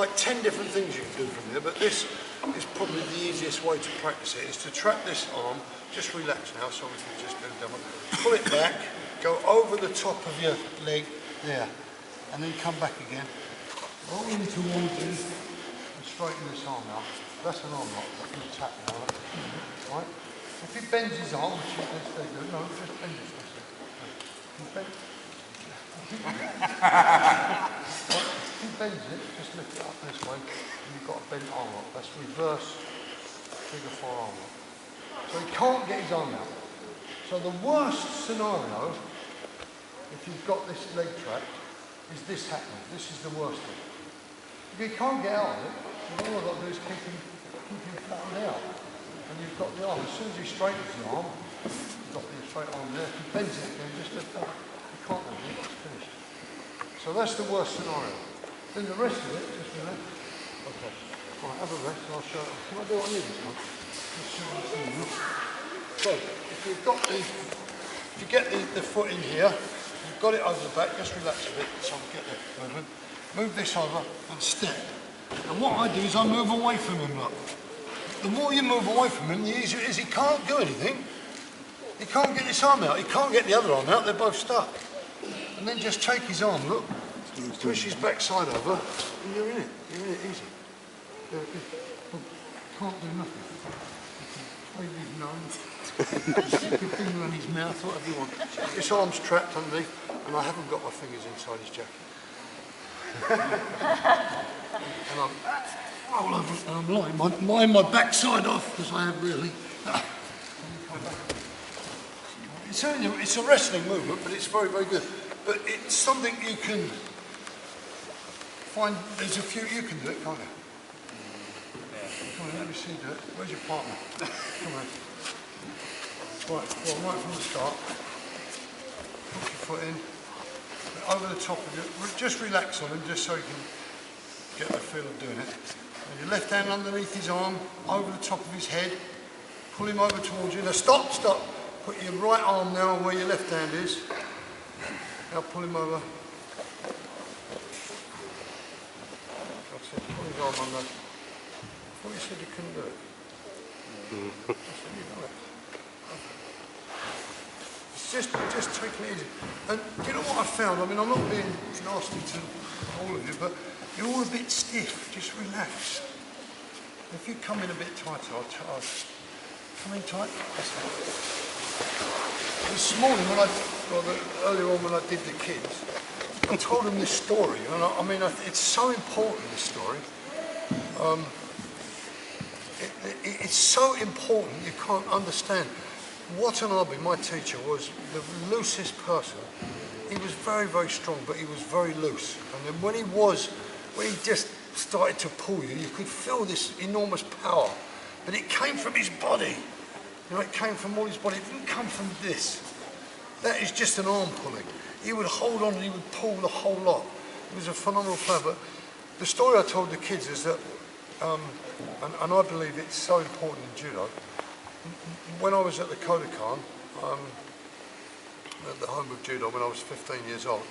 like 10 different things you can do from here, but this is probably the easiest way to practice it, is to trap this arm, just relax now, so we can just do demo. Pull it back, go over the top of your leg, there, and then come back again. Roll in towards you, and straighten this arm out. That's an arm lock, that's a tap now, right? If he bends his arm, which he does, no, just bend it. If he bends it, just lift it up this way, and you've got a bent arm lock. That's reverse figure 4 arm lock. So he can't get his arm out. So the worst scenario, if you've got this leg trapped, is this happening. This is the worst thing. If he can't get out of it, then all I've got to do is keep him flattened out. And you've got the arm. As soon as he straightens the arm, you've got the straight arm there. If he bends it again, just lift up. You can't do it, it's finished. So that's the worst scenario. Then the rest of it, just relax. Okay. Right, have a rest and I'll show you. Can I do what I need this one? So, if you've got the, if you get the foot in here, you've got it over the back, just relax a bit so I get the movement. Move this over and step. And what I do is I move away from him, look. The more you move away from him, the easier it is. He can't do anything. He can't get this arm out. He can't get the other arm out. They're both stuck. And then just take his arm, look. Push his backside over, and you're in it. You're in it easy. Can't do nothing. Wave his nose. Stick a finger on his mouth, whatever you want. This arm's trapped underneath, and I haven't got my fingers inside his jacket. And I'm roll over and I'm lying my backside off, because I have really. It's a wrestling movement, but it's very, very good. But it's something you can find, there's a few, you can do it, can't you? Come on, let me see you do it. Where's your partner? Come on. Right, well, right from the start. Put your foot in, over the top of it. Just relax on him, just so you can get the feel of doing it. And your left hand underneath his arm, over the top of his head. Pull him over towards you. Now stop, stop. Put your right arm now where your left hand is. Now pull him over. That's it. Pull his arm under. I thought you said you couldn't do it. I said you know it. It's just taking it easy. And you know what I found? I mean, I'm not being nasty to all of you, but you're all a bit stiff. Just relax. If you come in a bit tighter, I'll come in tight. This morning, earlier on when I did the kids, I told them this story, and I mean, it's so important, this story. It's so important you can't understand. Watanabe, my teacher, was the loosest person. He was very, very strong, but he was very loose. And then when he just started to pull you, you could feel this enormous power. But it came from his body. You know, it came from all his body. It didn't come from this. That is just an arm pulling. He would hold on and he would pull the whole lot. He was a phenomenal player. But the story I told the kids is that, and I believe it's so important in judo. When I was at the Kodokan, at the home of judo, when I was 15 years old,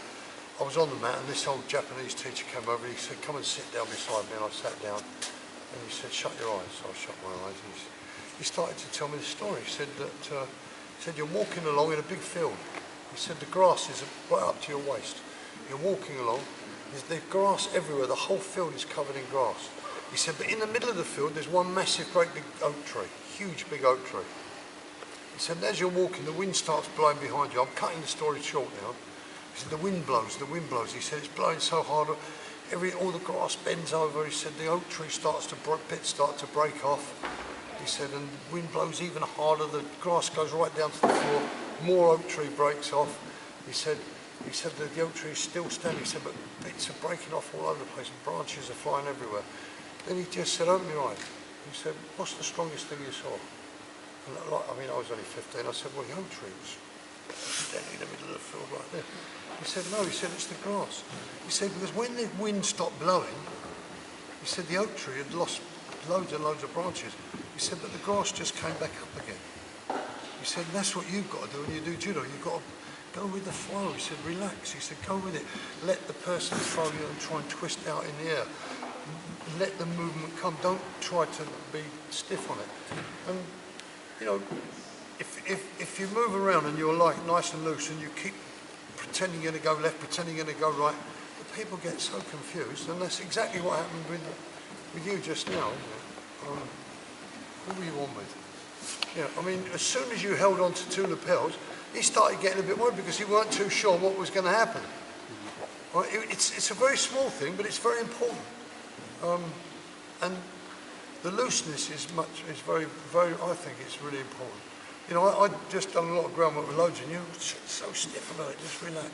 I was on the mat and this old Japanese teacher came over and he said, come and sit down beside me, and I sat down and he said, shut your eyes. So I shut my eyes and he started to tell me the story. He said that you're walking along in a big field. He said the grass is right up to your waist. You're walking along, there's grass everywhere, the whole field is covered in grass. He said, but in the middle of the field there's one massive, great big oak tree, huge big oak tree. He said, and as you're walking, the wind starts blowing behind you. I'm cutting the story short now. He said, the wind blows. He said, it's blowing so hard, all the grass bends over. He said, the oak tree bits start to break off. He said, and the wind blows even harder, the grass goes right down to the floor, more oak tree breaks off. He said that the oak tree is still standing. He said, but bits are breaking off all over the place and branches are flying everywhere. Then he just said, open your eyes. He said, what's the strongest thing you saw? And I mean, I was only 15. I said, well, the oak tree was standing in the middle of the field right there. He said, no, he said, it's the grass. He said, because when the wind stopped blowing, he said the oak tree had lost loads and loads of branches. He said, but the grass just came back up again. He said, that's what you've got to do when you do judo. You've got to go with the flow. He said, relax. He said, go with it. Let the person throw you and try and twist out in the air. let the movement come. Don't try to be stiff on it. And you know, if you move around and you're like nice and loose and you keep pretending you're going to go left, pretending you're going to go right, the people get so confused, and that's exactly what happened with you just now. Who were you on with? Yeah, I mean, as soon as you held on to two lapels, he started getting a bit worried because he weren't too sure what was going to happen. Well, it's a very small thing, but it's very important. And the looseness is very, very, I think it's really important. You know, I just done a lot of groundwork with loads, and you're so stiff about it, just relax.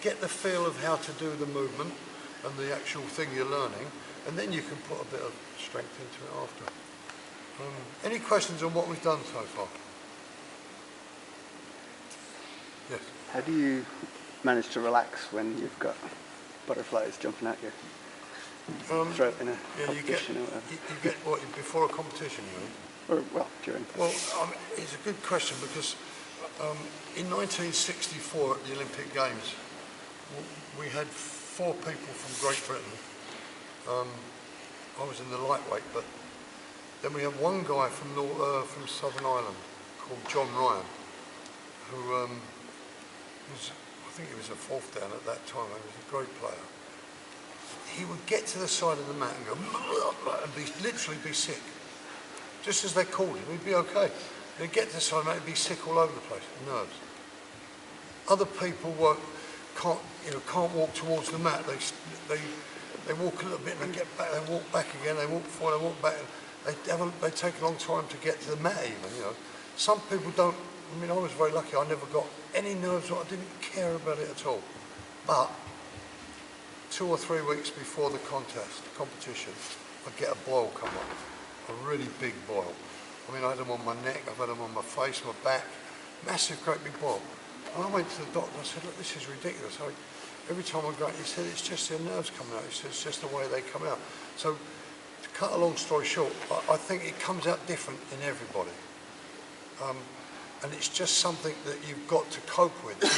Get the feel of how to do the movement and the actual thing you're learning, and then you can put a bit of strength into it after. Any questions on what we've done so far? Yes. How do you manage to relax when you've got butterflies jumping at you? Throughout in a competition or whatever. You get what, before a competition, you mean? Or, well, during. Well, it's a good question because in 1964 at the Olympic Games, we had 4 people from Great Britain. I was in the lightweight, but then we had one guy from Southern Ireland called John Ryan, who was, I think he was a 4th dan at that time. He was a great player. He would get to the side of the mat and go, and literally be sick. Just as they called him, he'd be okay. He'd get to the side of the mat, he'd be sick all over the place, nerves. Other people can't walk towards the mat. They walk a little bit and they get back, they walk back again, they walk forward, they walk back. They take a long time to get to the mat even, you know. Some people don't, I mean, I was very lucky, I never got any nerves, I didn't care about it at all. But 2 or 3 weeks before the competition, I'd get a boil come up, a really big boil. I mean, I had them on my neck, I've had them on my face, my back, massive, great big boil. And I went to the doctor, I said, look, this is ridiculous. Every time I go out, he said, it's just their nerves coming out. He said, it's just the way they come out. So, to cut a long story short, I think it comes out different in everybody. And it's just something that you've got to cope with. You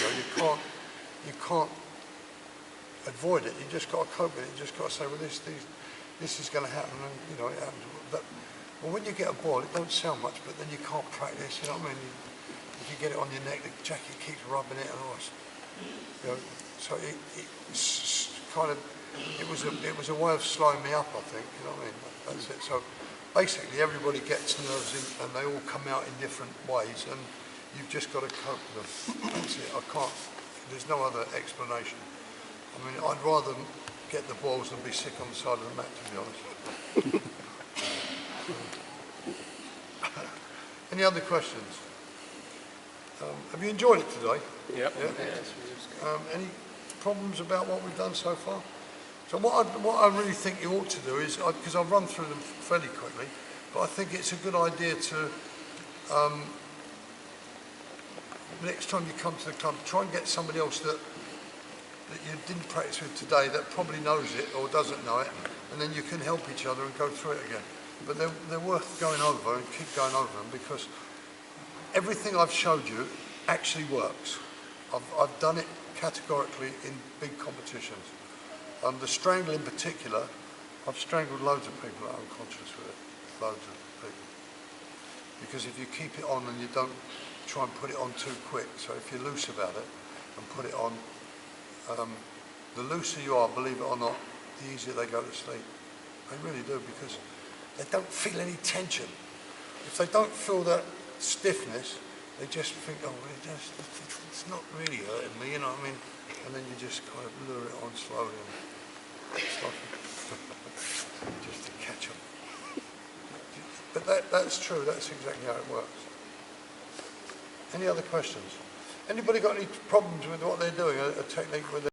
know, you can't avoid it. You just got to cope with it. You just got to say, well, this is going to happen, and you know it happens. But well, when you get a boil, it don't sound much, but then you can't practice. You know what I mean? If you get it on your neck, the jacket keeps rubbing it, and all this. You know, so it's kind of it was a way of slowing me up, I think. You know what I mean? That's it. So basically, everybody gets nerves in, and they all come out in different ways, and you've just got to cope with them. That's it. I can't. There's no other explanation. I mean, I'd rather get the balls than be sick on the side of the mat, to be honest. Any other questions? Have you enjoyed it today? Yep. Yeah. Any problems about what we've done so far? So what I really think you ought to do is, because I've run through them fairly quickly, but I think it's a good idea to, next time you come to the club, try and get somebody else that you didn't practice with today that probably knows it or doesn't know it, and then you can help each other and go through it again. But they're worth going over and keep going over them, because everything I've showed you actually works. I've done it categorically in big competitions. The strangle in particular, I've strangled loads of people that are unconscious with it, loads of people. Because if you keep it on and you don't try and put it on too quick, so if you're loose about it and put it on, the looser you are, believe it or not, the easier they go to sleep. They really do, because they don't feel any tension. If they don't feel that stiffness, they just think, oh, it's not really hurting me, you know what I mean? And then you just kind of lure it on slowly and stop it. Just to catch them. But that's true, that's exactly how it works. Any other questions? Anybody got any problems with what they're doing, a technique with